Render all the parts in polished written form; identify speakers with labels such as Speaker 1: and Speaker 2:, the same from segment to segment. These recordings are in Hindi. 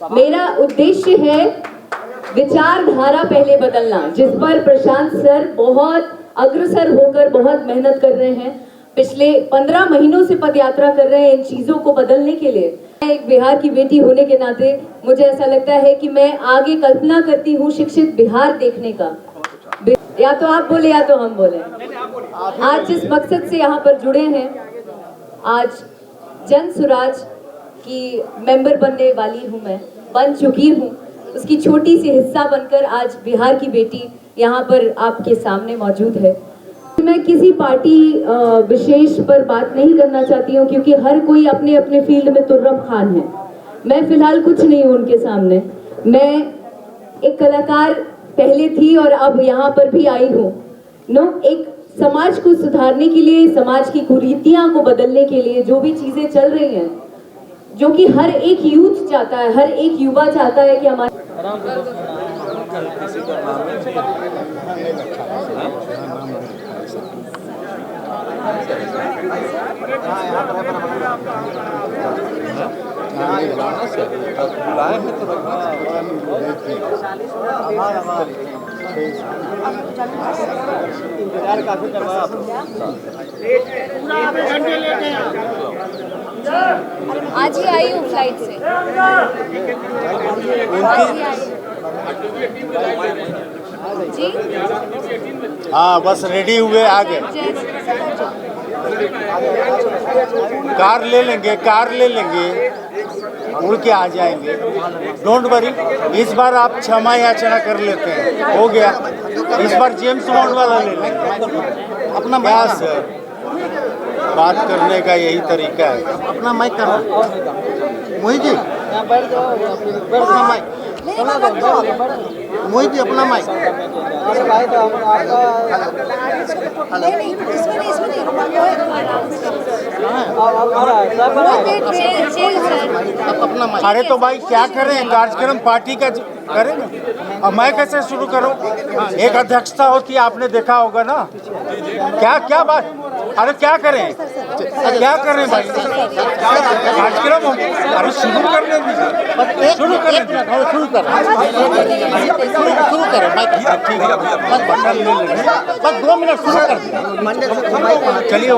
Speaker 1: मेरा उद्देश्य है विचारधारा पहले बदलना, जिस पर प्रशांत सर बहुत अग्रसर होकर बहुत मेहनत कर रहे हैं। पिछले 15 महीनों से पदयात्रा कर रहे हैं इन चीजों को बदलने के लिए। मैं एक बिहार की बेटी होने के नाते मुझे ऐसा लगता है कि मैं आगे कल्पना करती हूँ शिक्षित बिहार देखने का। या तो आप बोले या तो हम बोले। आज जिस मकसद से यहाँ पर जुड़े हैं, आज जन सुराज की मेंबर बनने वाली हूँ, मैं बन चुकी हूँ, उसकी छोटी सी हिस्सा बनकर आज बिहार की बेटी यहाँ पर आपके सामने मौजूद है। मैं किसी पार्टी विशेष पर बात नहीं करना चाहती हूँ, क्योंकि हर कोई अपने अपने फील्ड में तुर्रम खान है। मैं फिलहाल कुछ नहीं हूँ उनके सामने। मैं एक कलाकार पहले थी और अब यहाँ पर भी आई हूँ। एक समाज को सुधारने के लिए, समाज की कुरीतियां को बदलने के लिए जो भी चीजें चल रही हैं, जो कि हर एक यूथ चाहता है, हर एक युवा चाहता है कि हमारे
Speaker 2: आज ही आई हूँ फ्लाइट से। जी
Speaker 3: हाँ, बस रेडी हुए आ गए। कार ले लेंगे, उड़ के आ जाएंगे। डोंट वरी, इस बार आप क्षमा याचना कर लेते हैं, हो गया। इस बार जेम्स बॉन्ड वाला ले लेंगे। अपना क्या सर, बात करने का यही तरीका है। अपना माइक कर मोहित जी, अपना माइक मोहित जी, अपना माइक। अरे तो भाई क्या करें, कार्यक्रम पार्टी का करें ना। अब मैं कैसे शुरू करूं? एक अध्यक्षता होती है, आपने देखा होगा ना। क्या बात, अरे क्या करें भाई, कार्यक्रम अरे शुरू करने दीजिए, शुरू करें। बस 2 मिनट शुरू कर। चलिए,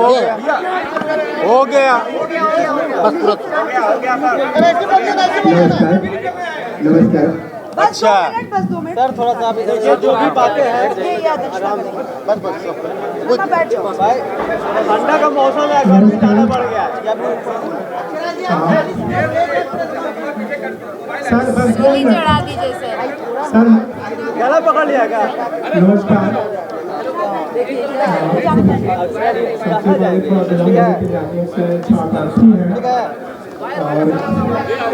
Speaker 3: हो गया बस तुरंत।
Speaker 4: नमस्कार।
Speaker 3: अच्छा
Speaker 5: सर, थोड़ा सा आप इधर जो भी बातें हैं भाई, ठंडा का मौसम है, गर्मी ज़्यादा बढ़ गया
Speaker 4: सर बस
Speaker 2: चढ़ा दीजिए सर।
Speaker 5: गला पकड़ लिया क्या?
Speaker 4: नमस्कार।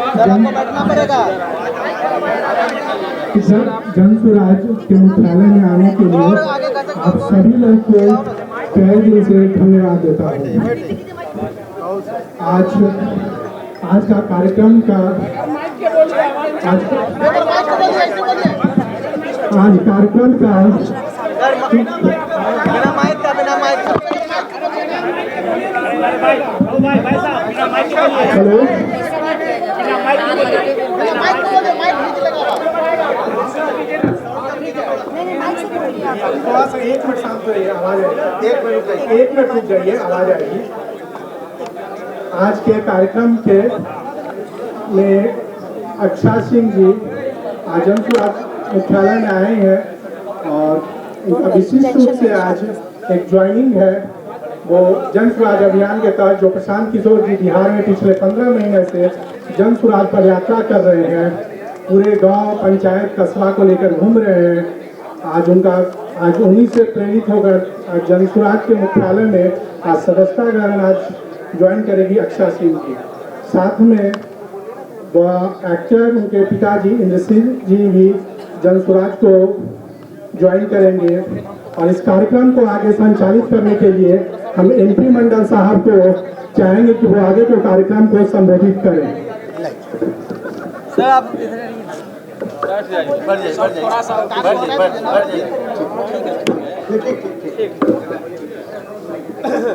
Speaker 5: आपको बैठना पड़ेगा।
Speaker 4: जन सुराज के मुख्यालय में आने के लिए आप सभी लोग को तहे दिल से धन्यवाद देता हूँ। आज का कार्यक्रम का हेलो, थोड़ा सा 1 मिनट शांत रहिए, आवाज आएगी। 1 मिनट रुक जाइए, आवाज आएगी। आज के कार्यक्रम के में अक्षा सिंह जी आजमपुर मुख्यालय में आए हैं और इनका विशिष्ट रूप से आज एक ज्वाइनिंग है। वो जन सुराज अभियान के तहत जो प्रशांत किशोर जी बिहार में पिछले 15 महीने से जन सुराज पर यात्रा कर रहे हैं, पूरे गांव, पंचायत, कस्बा को लेकर घूम रहे हैं। आज उन्हीं से प्रेरित होकर जन सुराज के मुख्यालय में आज सदस्यता ग्रहण आज ज्वाइन करेगी अक्षा सिंह जी। साथ में वह एक्टर, उनके पिताजी इंद्रसिंह जी भी जन सुराज को ज्वाइन करेंगे। और इस कार्यक्रम को आगे संचालित करने के लिए हम एमपी मंडल साहब को चाहेंगे कि वो आगे के कार्यक्रम को संबोधित करें।
Speaker 5: सर आप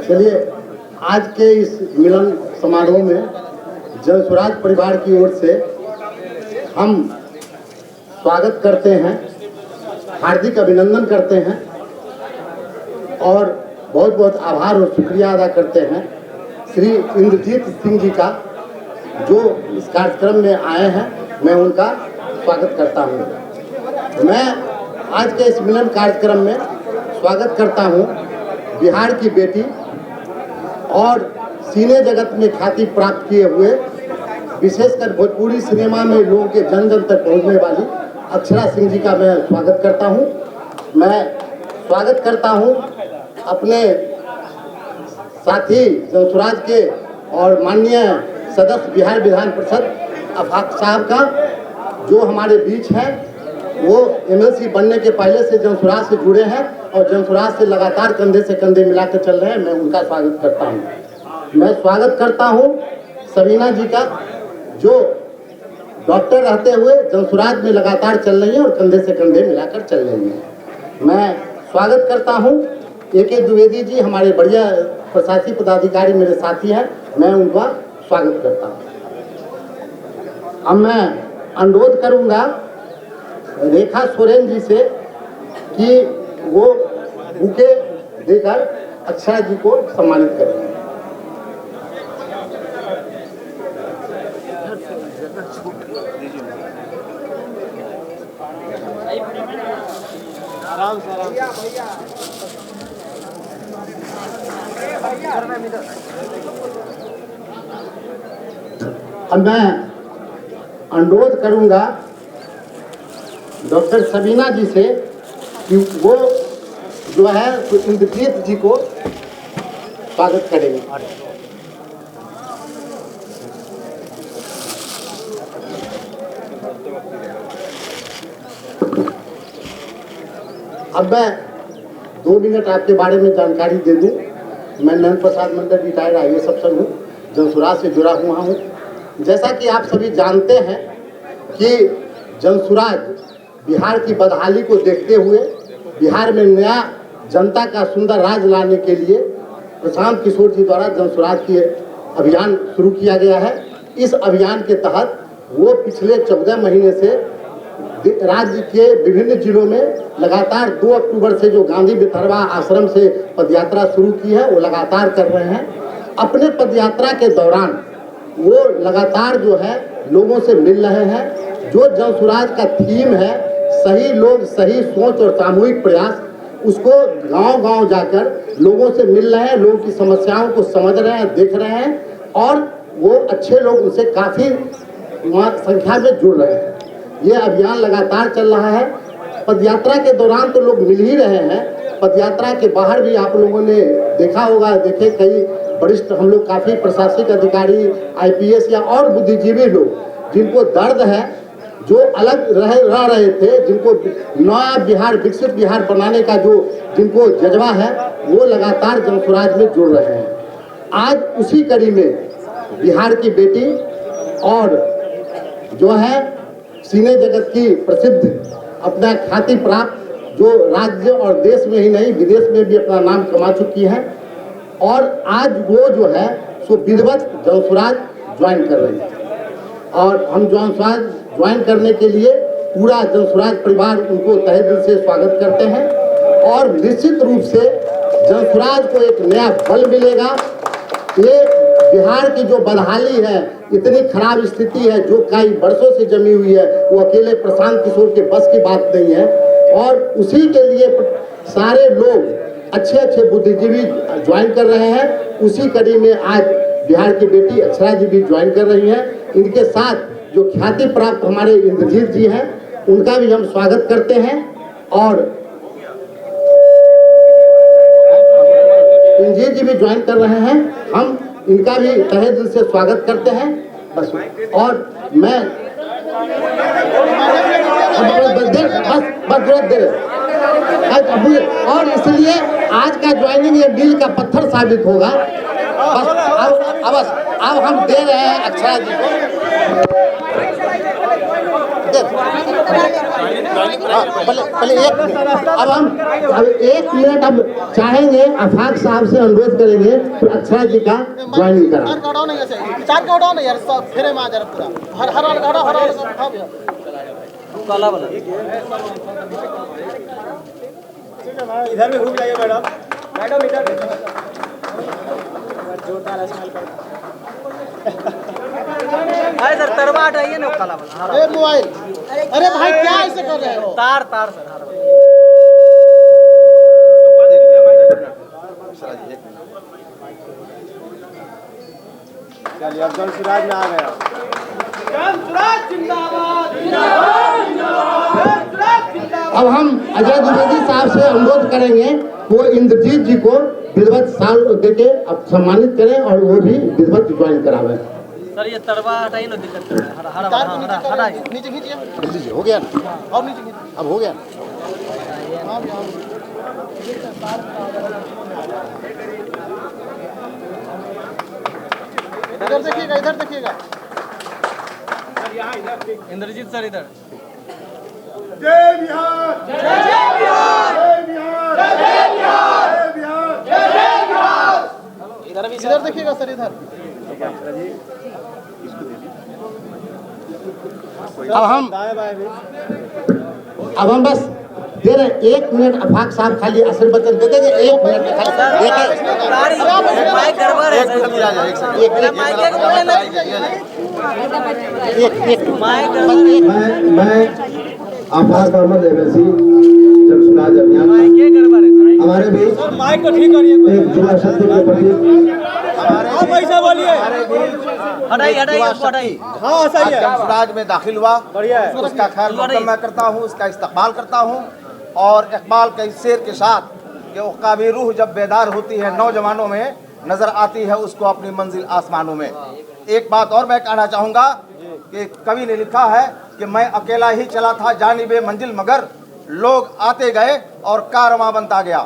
Speaker 3: चलिए, आज के इस मिलन समारोह में जन सुराज परिवार की ओर से
Speaker 6: हम स्वागत करते हैं, हार्दिक अभिनंदन करते हैं और बहुत बहुत आभार और शुक्रिया अदा करते हैं श्री इंद्रजीत सिंह जी का, जो इस कार्यक्रम में आए हैं। मैं उनका स्वागत करता हूं। मैं आज के इस मिलन कार्यक्रम में स्वागत करता हूं बिहार की बेटी और सिने जगत में ख्याति प्राप्त किए हुए, विशेषकर भोजपुरी सिनेमा में लोगों के जन जन तक पहुंचने वाली अक्षरा सिंह जी का मैं स्वागत करता हूं। मैं स्वागत करता हूं अपने साथी जंसुराज के और माननीय सदस्य बिहार विधान परिषद अफाक साहब का, जो हमारे बीच हैं। वो एमएलसी बनने के पहले से जंसुराज से जुड़े हैं और जंसुराज से लगातार कंधे से कंधे मिलाकर चल रहे हैं। मैं उनका स्वागत करता हूं। मैं स्वागत करता हूं सबीना जी का, जो डॉक्टर रहते हुए जंसुराज में लगातार चल रही हैं और कंधे से कंधे मिलाकर चल रही हैं। मैं स्वागत करता हूं AK द्विवेदी जी, हमारे बढ़िया प्रशासनिक पदाधिकारी मेरे साथी हैं। मैं उनका स्वागत करता हूं। अब मैं अनुरोध करूंगा रेखा सोरेन जी से कि वो बुके देकर अक्षरा जी को सम्मानित करें।
Speaker 5: आराम से
Speaker 6: अब मैं अनुरोध करूंगा डॉक्टर सबीना जी से कि वो जो है इंद्रजीत जी को स्वागत करेंगे। अब मैं 2 मिनट आपके बारे में जानकारी दे दूं। मैं नंद प्रसाद मंडल रिटायर्ड IAS अफसर हूँ, जंसुराज से जुड़ा हुआ हूँ। जैसा कि आप सभी जानते हैं कि जंसुराज बिहार की बदहाली को देखते हुए बिहार में नया जनता का सुंदर राज लाने के लिए प्रशांत किशोर जी द्वारा जंसुराज की अभियान शुरू किया गया है। इस अभियान के तहत वो पिछले 14 महीने से राज्य के विभिन्न जिलों में लगातार 2 अक्टूबर से जो गांधी विथरवा आश्रम से पदयात्रा शुरू की है, वो लगातार कर रहे हैं। अपने पदयात्रा के दौरान वो लगातार जो है लोगों से मिल रहे हैं। जो जंसुराज का थीम है, सही लोग सही सोच और सामूहिक प्रयास, उसको गांव-गांव जाकर लोगों से मिल रहे हैं, लोगों की समस्याओं को समझ रहे हैं, देख रहे हैं और वो अच्छे लोग उनसे काफ़ी संख्या में जुड़ रहे हैं। ये अभियान लगातार चल रहा है। पदयात्रा के दौरान तो लोग मिल ही रहे हैं, पदयात्रा के बाहर भी आप लोगों ने देखा होगा, देखे कई वरिष्ठ हम लोग काफ़ी प्रशासनिक अधिकारी, IPS या और बुद्धिजीवी लोग जिनको दर्द है, जो अलग रह रहे थे, जिनको नया बिहार, विकसित बिहार बनाने का जो जिनको जज्बा है, वो लगातार जंसुराज में जुड़ रहे हैं। आज उसी कड़ी में बिहार की बेटी और जो है सिने जगत की प्रसिद्ध, अपना ख्याति प्राप्त, जो राज्य और देश में ही नहीं विदेश में भी अपना नाम कमा चुकी है, और आज वो जो है सो विधिवत जंसुराज ज्वाइन कर रही है। और हम जंसुराज ज्वाइन करने के लिए पूरा जंसुराज परिवार उनको तहे दिल से स्वागत करते हैं और निश्चित रूप से जंसुराज को एक नया बल मिलेगा। ये बिहार की जो बदहाली है, इतनी खराब स्थिति है जो कई वर्षों से जमी हुई है, वो अकेले प्रशांत किशोर के बस की बात नहीं है। और उसी के लिए सारे लोग अच्छे अच्छे बुद्धिजीवी ज्वाइन कर रहे हैं। उसी कड़ी में आज बिहार की बेटी अक्षरा जी भी ज्वाइन कर रही हैं। इनके साथ जो ख्याति प्राप्त हमारे इंद्रजीत जी हैं, उनका भी हम स्वागत करते हैं और इंद्रजीत जी भी ज्वाइन कर रहे हैं। हम इनका भी तहे दिल से स्वागत करते हैं। बस और मैं और इसलिए आज का ज्वाइनिंग ये मील का पत्थर साबित होगा। बस अब हम दे रहे हैं अक्षरा जी को। पहले एक अब हम अब 1 मिनट अब चाहेंगे आफाक साहब से अनुरोध करेंगे कि अक्षरा जी का ज्वाइनिंग करा।
Speaker 5: चार का उठाओ ना यार, सब फेरे में आ जा पूरा। हर हर वाला गाड़ा, हर वाला सब उठाओ यार। काला वाला इधर में घूम जाइए मैडम। मैडम इधर जोरदार स्माइल कर। अरे सर तरवा हटाइए ना काला वाला। ए मोबाइल, अरे भाई क्या ऐसे कर रहे हो? तार तार सर। चलिए अब जंसुराज में आ गया। जंसुराज जिंदाबाद, जिंदाबाद, जिंदाबाद।
Speaker 6: अब हम अजय द्विवेदी साहब से अनुरोध करेंगे वो इंद्रजीत जी को विधिवत साल देके अब सम्मानित करें और वो भी विधिवत ज्वाइन करावे।
Speaker 5: सर ये तरवा हटाइए ना, दिक्कत कर रहा है। हरा नीचे खींचिए।
Speaker 6: हो गया ना?
Speaker 5: और नीचे खींचिए।
Speaker 6: अब हो गया ना?
Speaker 5: इधर देखिएगा, इधर देखिएगा। इंद्रजीत सर इधर।
Speaker 4: जय बिहार, जय बिहार, जय बिहार, जय बिहार, जय बिहार, जय बिहार।
Speaker 5: इधर भी, इधर देखिएगा सर, इधर।
Speaker 6: अब हम बस दे रहे 1 मिनट आफाक साहब खाली असल बचन दे देंगे। 1 मिनट में खाली
Speaker 5: माइक गड़बड़ है
Speaker 7: मैं आफाक अहमद एवैसी जंसुराज अभियान हमारे भी
Speaker 5: माइक को ठीक करिए।
Speaker 7: एक जुड़ा शक्ति के प्रति
Speaker 5: आप ऐसा बोलिए। हटाइए। हाँ सही है।
Speaker 8: जंसुराज में दाखिल हुआ,
Speaker 5: बढ़िया है।
Speaker 8: उसका खैर मकदम मैं करता हूँ, उसका इस्तकबाल करता हूँ। और इकबाल के इस शेर के साथ कि उसका भी रूह जब बेदार होती है नौजवानों में, नजर आती है उसको अपनी मंजिल आसमानों में। एक बात और मैं कहना चाहूँगा कि कवि ने लिखा है कि मैं अकेला ही चला था जानिबे मंजिल, मगर लोग आते गए और कारवां बनता गया।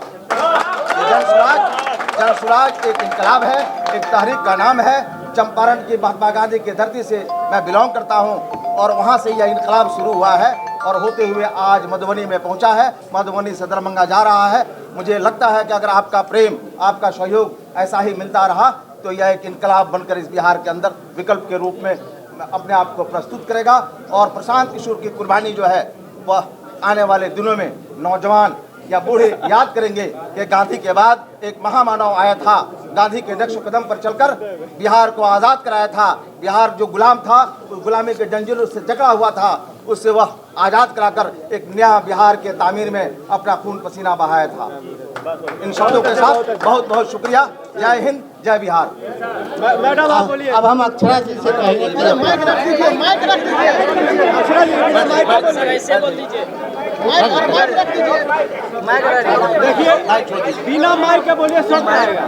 Speaker 8: जंसुराज एक इनकलाब है, एक तहरीक का नाम है। चंपारण की महात्मा गांधी की धरती से मैं बिलोंग करता हूं और वहां से यह इनकलाब शुरू हुआ है और होते हुए आज मधुबनी में पहुंचा है। मधुबनी से दरभंगा जा रहा है। मुझे लगता है कि अगर आपका प्रेम, आपका सहयोग ऐसा ही मिलता रहा तो यह एक इनकलाब बनकर इस बिहार के अंदर विकल्प के रूप में अपने आप को प्रस्तुत करेगा। और प्रशांत किशोर की कुर्बानी जो है वह आने वाले दिनों में नौजवान या बूढ़े याद करेंगे कि गांधी के बाद एक महामानव आया था, गांधी के नक्श कदम पर चलकर बिहार को आज़ाद कराया था। बिहार जो गुलाम था, उस गुलामी के जंजीरों से जकड़ा हुआ था, उससे वह आज़ाद कराकर एक नया बिहार के तामीर में अपना खून पसीना बहाया था। इन शब्दों के साथ बहुत बहुत शुक्रिया। जय हिंद, जय बिहार।
Speaker 5: मैडम आप बोलिए।
Speaker 6: अब हम अक्षरा जी से कहेंगे कि
Speaker 5: माइक रख दीजिए, माइक रख दीजिए। अक्षरा जी माइक ऐसे बोल दीजिए। माइक रख दीजिए। माइक देखिए, बिना माइक के बोलिए, सब आएगा।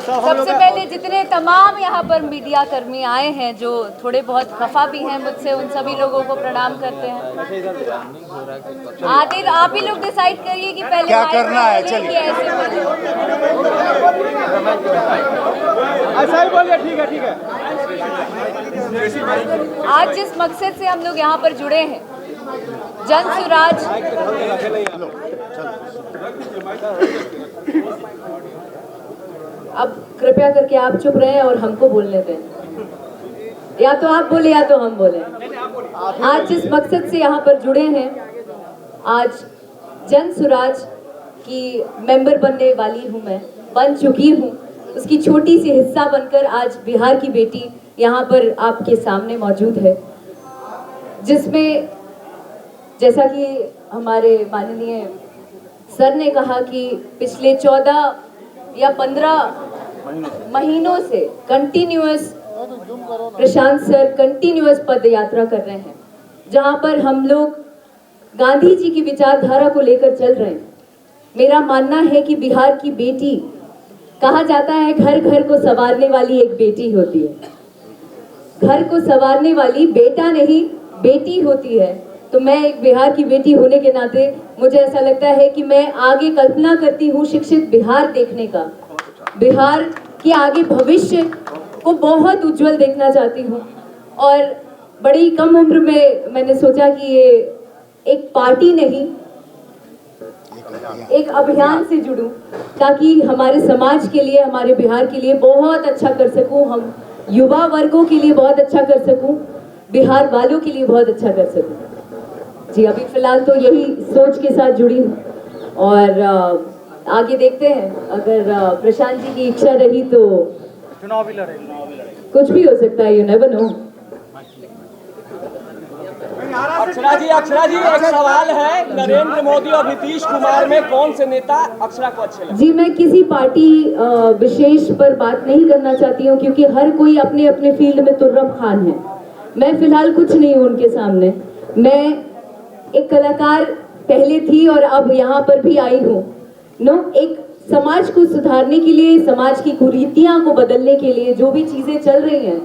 Speaker 2: सबसे पहले जितने तमाम यहाँ पर मीडिया कर्मी आए हैं जो थोड़े बहुत खफा भी हैं मुझसे, उन सभी लोगों को प्रणाम करते हैं। आखिर आप ही लोग डिसाइड करिए कि पहले
Speaker 3: क्या
Speaker 2: माइक
Speaker 3: करना है,
Speaker 2: बोले कि
Speaker 3: चलिए।
Speaker 2: ऐसे बोले।
Speaker 5: ऐसा ही बोलिए। ठीक है, ठीक है।
Speaker 2: आज जिस मकसद से हम लोग यहाँ पर जुड़े हैं, जंसुराज
Speaker 1: अब कृपया करके आप चुप रहें और हमको बोलने दें। या तो आप बोले या तो हम बोले। आज जिस मकसद से यहाँ पर जुड़े हैं, आज जंसुराज की मेंबर बनने वाली हूँ, मैं बन चुकी हूँ। उसकी छोटी सी हिस्सा बनकर आज बिहार की बेटी यहाँ पर आपके सामने मौजूद है, जिसमें जैसा कि हमारे माननीय सर ने कहा कि पिछले 14 या 15 महीनों से कंटिन्यूअस प्रशांत सर कंटिन्यूअस पद यात्रा कर रहे हैं, जहां पर हम लोग गांधी जी की विचारधारा को लेकर चल रहे हैं। मेरा मानना है कि बिहार की बेटी, कहा जाता है घर घर को संवारने वाली एक बेटी होती है। घर को संवारने वाली बेटा नहीं बेटी होती है। तो मैं एक बिहार की बेटी होने के नाते मुझे ऐसा लगता है कि मैं आगे कल्पना करती हूँ शिक्षित बिहार देखने का, बिहार के आगे भविष्य को बहुत उज्जवल देखना चाहती हूँ। और बड़ी कम उम्र में मैंने सोचा कि ये एक पार्टी नहीं, एक अभियान से जुड़ूं, ताकि हमारे समाज के लिए, हमारे बिहार के लिए बहुत अच्छा कर सकूं, हम युवा वर्गों के लिए बहुत अच्छा कर सकूं, बिहार वालों के लिए बहुत अच्छा कर सकूं। जी, अभी फिलहाल तो यही सोच के साथ जुड़ी हूँ और आगे देखते हैं, अगर प्रशांत जी की इच्छा रही तो
Speaker 5: चुनाव भी लड़े।
Speaker 1: कुछ भी हो सकता है, यू नेवर नो।
Speaker 5: अक्षरा जी एक सवाल है, नरेंद्र मोदी और नीतीश कुमार में कौन से नेता अक्षरा को अच्छे लगे?
Speaker 1: जी, मैं किसी पार्टी विशेष पर बात नहीं करना चाहती हूँ, क्योंकि हर कोई अपने अपने फील्ड में तुर्रम खान है। मैं फिलहाल कुछ नहीं हूँ उनके सामने। मैं एक कलाकार पहले थी और अब यहाँ पर भी आई हूँ। एक समाज को सुधारने के लिए, समाज की कुरीतियां को बदलने के लिए जो भी चीजें चल रही हैं,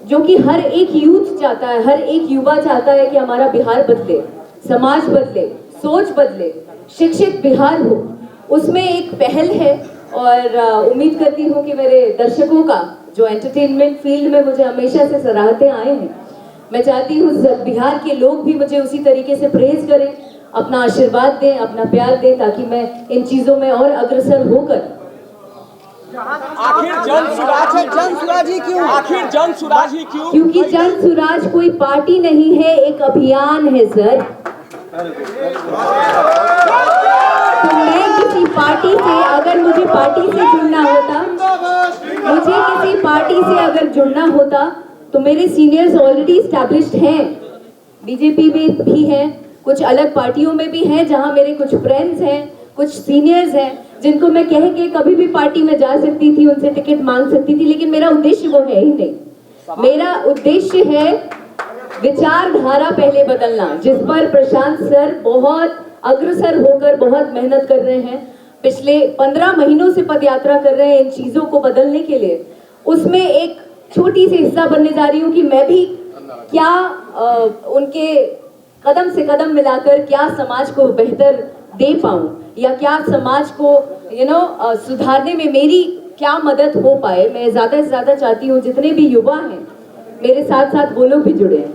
Speaker 1: जो कि हर एक यूथ चाहता है, हर एक युवा चाहता है कि हमारा बिहार बदले, समाज बदले, सोच बदले, शिक्षित बिहार हो, उसमें एक पहल है। और उम्मीद करती हूँ कि मेरे दर्शकों का, जो एंटरटेनमेंट फील्ड में मुझे हमेशा से सराहते आए हैं, मैं चाहती हूँ बिहार के लोग भी मुझे उसी तरीके से प्रेज करें, अपना आशीर्वाद दें, अपना प्यार दें, ताकि मैं इन चीजों में और अग्रसर होकर।
Speaker 5: आखिर जन सुराज ही क्यों? आखिर जन सुराज ही क्यों?
Speaker 1: क्योंकि जन सुराज कोई पार्टी नहीं है, एक अभियान है सर। तो मैं किसी पार्टी से, अगर मुझे पार्टी से जुड़ना होता, जुड़ना होता तो मेरे सीनियर्स ऑलरेडी एस्टैब्लिश्ड हैं, बीजेपी में भी हैं, कुछ अलग पार्टियों में भी हैं, जहां मेरे कुछ फ्रेंड्स हैं, कुछ सीनियर्स हैं, जिनको मैं कह के कभी भी पार्टी में जा सकती थी, उनसे टिकट मांग सकती थी, लेकिन मेरा उद्देश्य वो है ही नहीं। मेरा उद्देश्य है विचारधारा पहले बदलना, जिस पर प्रशांत सर बहुत अग्रसर होकर बहुत मेहनत कर रहे हैं, पिछले 15 महीनों से पदयात्रा कर रहे हैं इन चीजों को बदलने के लिए। उसमें एक छोटी सी हिस्सा बनने जा रही हूँ कि मैं भी क्या उनके कदम से कदम मिलाकर क्या समाज को बेहतर दे पाऊं, या क्या समाज को सुधारने में मेरी क्या मदद हो पाए। मैं ज्यादा से ज्यादा चाहती हूँ जितने भी युवा हैं मेरे साथ साथ वो लोग भी जुड़े हैं।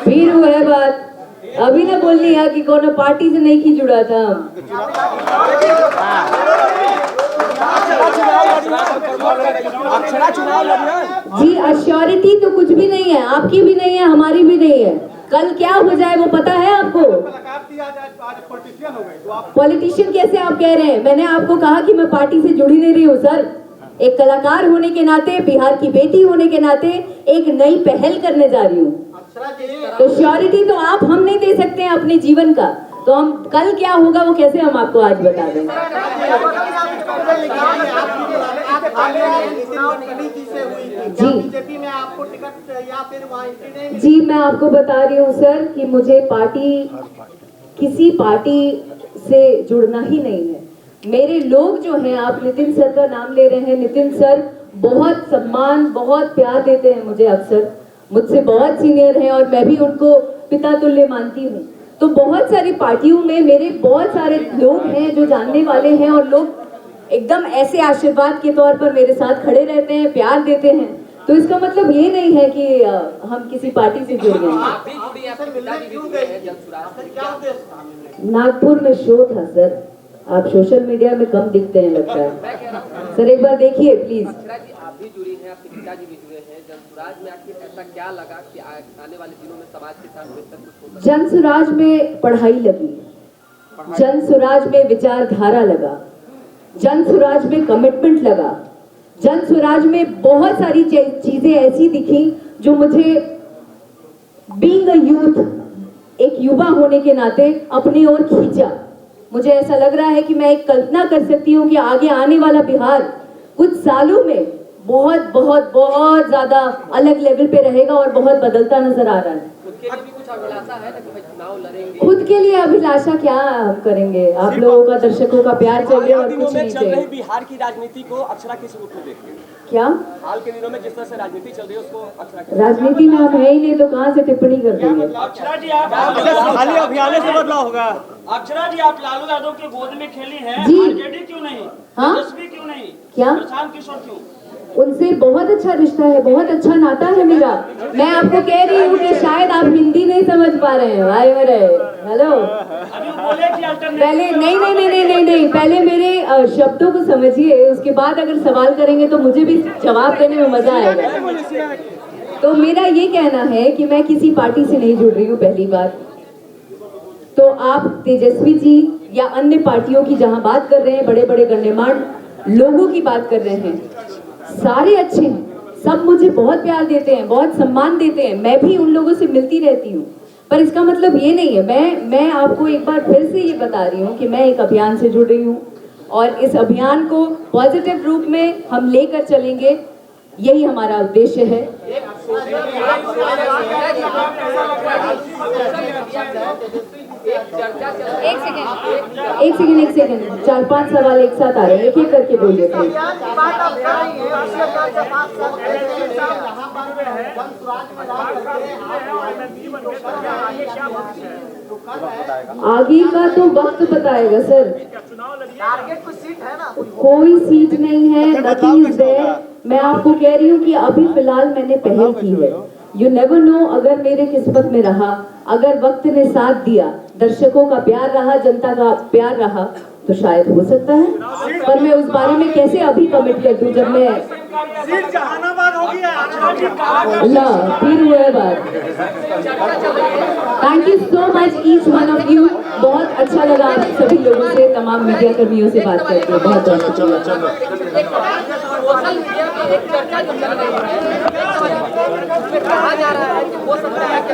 Speaker 1: फिर वो है बात, अभी ना बोलनी है कि कौन पार्टी से नहीं की जुड़ा था। जी, अश्योरिटी तो कुछ भी नहीं है, आपकी भी नहीं है, हमारी भी नहीं है। कल क्या हो जाए वो पता है आपको? पॉलिटिशियन कैसे आप कह रहे हैं? मैंने आपको कहा कि मैं पार्टी से जुड़ी नहीं रही हूँ सर। एक कलाकार होने के नाते, बिहार की बेटी होने के नाते एक नई पहल करने जा रही हूँ। तो श्योरिटी तो आप हम नहीं दे सकते हैं अपने जीवन का, तो हम कल क्या होगा वो कैसे हम आपको आज बता दें। जी, मैं आपको बता रही हूँ सर कि मुझे किसी पार्टी से जुड़ना ही नहीं है। मेरे लोग जो हैं, आप नितिन सर का नाम ले रहे हैं, नितिन सर बहुत सम्मान, बहुत प्यार देते हैं मुझे, अक्सर मुझसे बहुत सीनियर हैं और मैं भी उनको पिता तुल्य मानती हूँ। तो बहुत सारी पार्टियों में मेरे बहुत सारे लोग हैं जो जानने वाले हैं, और लोग एकदम ऐसे आशीर्वाद के तौर पर मेरे साथ खड़े रहते हैं, प्यार देते हैं। तो इसका मतलब ये नहीं है कि हम किसी पार्टी से जुड़ गए। नागपुर में शो था सर, आप सोशल मीडिया में कम दिखते हैं लगता है सर, एक बार देखिए प्लीज।
Speaker 9: आप भी जुड़ी हैं, आपके पिताजी भी जुड़े हैं जनसुराज में, आखिर ऐसा क्या लगा कि आने वाले दिनों में समाज के साथ बेहतर कुछ होगा?
Speaker 1: जनसुराज में पढ़ाई लगी, जनसुराज में विचारधारा लगा, जनसुराज में कमिटमेंट लगा, जनसुराज में बहुत सारी चीजें ऐसी दिखी जो मुझे बीइंग अ यूथ, एक युवा होने के नाते अपनी ओर खींचा। मुझे ऐसा लग रहा है कि मैं एक कल्पना कर सकती हूँ कि आगे आने वाला बिहार कुछ सालों में बहुत बहुत बहुत ज्यादा अलग लेवल पे रहेगा और बहुत बदलता नजर आ रहा है।
Speaker 9: खुद के लिए भी कुछ अभिलाषा है ना कि भाई चुनाव लड़ेंगे?
Speaker 1: खुद के लिए अभिलाषा क्या हम करेंगे? आप लोगों का, दर्शकों का प्यार चाहिए और कुछ नहीं चाहिए।
Speaker 5: बिहार की राजनीति को अक्षरा किस रूप में देखते हैं?
Speaker 1: क्या
Speaker 5: हाल के दिनों में जिस तरह से राजनीति चल रही है उसको अक्षरा
Speaker 1: राजनीति में आप है ही नहीं तो कहाँ से टिप्पणी कर देंगे?
Speaker 5: अक्षरा जी, आप खाली अभियान से बदलाव होगा।
Speaker 10: अक्षरा जी, आप लालू यादव के गोद में खेली हैं,
Speaker 1: जी।
Speaker 10: आरजेडी क्यों नहीं?
Speaker 1: हाँ?
Speaker 10: तेजस्वी क्यों नहीं?
Speaker 1: क्या?
Speaker 10: प्रशांत किशोर क्यों?
Speaker 1: उनसे बहुत अच्छा रिश्ता है, बहुत अच्छा नाता है मेरा। मैं आपको कह रही हूँ कि शायद आप हिंदी नहीं समझ पा रहे हैं भाई मेरे। हेलो, पहले नहीं, पहले मेरे शब्दों को समझिए, उसके बाद अगर सवाल करेंगे तो मुझे भी जवाब देने में मजा आएगा। तो मेरा ये कहना है कि मैं किसी पार्टी से नहीं जुड़ रही हूँ, पहली बात तो आप तेजस्वी जी या अन्य पार्टियों की जहां बात कर रहे हैं, बड़े बड़े गण्यमान्य लोगों की बात कर रहे हैं, सारे अच्छे हैं, सब मुझे बहुत प्यार देते हैं, बहुत सम्मान देते हैं, मैं भी उन लोगों से मिलती रहती हूँ। पर इसका मतलब ये नहीं है, मैं आपको एक बार फिर से ये बता रही हूँ कि मैं एक अभियान से जुड़ रही हूँ और इस अभियान को पॉजिटिव रूप में हम लेकर चलेंगे, यही हमारा उद्देश्य है। एक सेकेंड, 4-5 सवाल एक साथ आ रहे हैं, एक एक करके बोलिए। आगे का तो वक्त बताएगा सर। कोई सीट नहीं है, नथिंग इज देयर। मैं आपको कह रही हूँ कि अभी फिलहाल मैंने पहल की है। यू नेवर नो, अगर मेरे किस्मत में रहा, अगर वक्त ने साथ दिया, दर्शकों का प्यार रहा, जनता का प्यार रहा, तो शायद हो सकता है। पर मैं उस बारे में कैसे अभी कमिट कर दूं जब मैं
Speaker 10: जहानाबाद हो गया
Speaker 1: अल्लाह फिर हुआ है बात। Thank you so much each one of you. बहुत अच्छा लगा आप सभी लोगों से, तमाम मीडिया कर्मियों से बात करके। बहुत बहुत
Speaker 9: सोशल मीडिया पे एक चर्चा जो चल रही है, उसमें कहा जा रहा है कि हो सकता है कि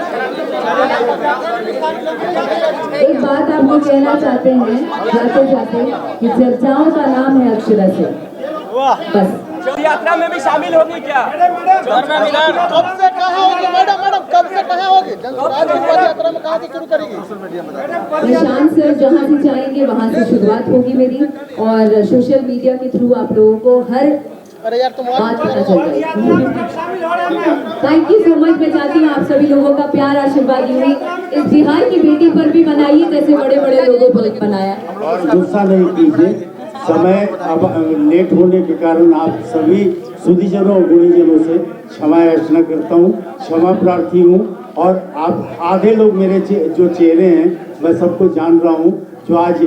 Speaker 1: एक बात आपको कहना चाहते हैं जाते जाते कि चर्चाओं का नाम है अक्षरा से। बस
Speaker 10: यात्रा में भी शामिल होगी क्या?
Speaker 8: कब से कहाँ होगी मैडम, कब से कहाँ होगी? जनसुराज की पद यात्रा में कहाँ से शुरू करेगी?
Speaker 1: निशान सर जहाँ से चाहेंगे वहाँ से शुरुआत होगी मेरी, और सोशल मीडिया के थ्रू आप लोगों को हर बात पता चल जाएगी। Thank you so much. मैं चाहती हूँ आप सभी लोगों का प्यार आशीर्वाद यूं इस बिहार की बेटी पर भी बनाइए जैसे बड़े बड़े लोगों पर बनाया।
Speaker 3: और गुस्सा नहीं कीजिए, समय अब लेट होने के कारण आप सभी सुधीजनों और गुणीजनों से क्षमा याचना करता हूँ, क्षमा प्रार्थी हूँ। और आप आधे लोग मेरे जो चेहरे हैं मैं सबको जान रहा हूँ, जो आज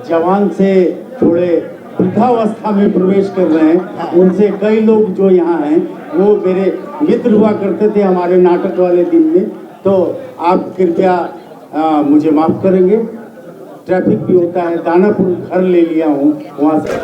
Speaker 3: जवान से थोड़े वृद्धावस्था में प्रवेश कर रहे हैं, उनसे कई लोग जो यहाँ हैं वो मेरे मित्र हुआ करते थे हमारे नाटक वाले दिन में। तो आप कृपया मुझे माफ़ करेंगे। ट्रैफिक भी होता है, दानापुर घर ले लिया हूँ वहाँ से।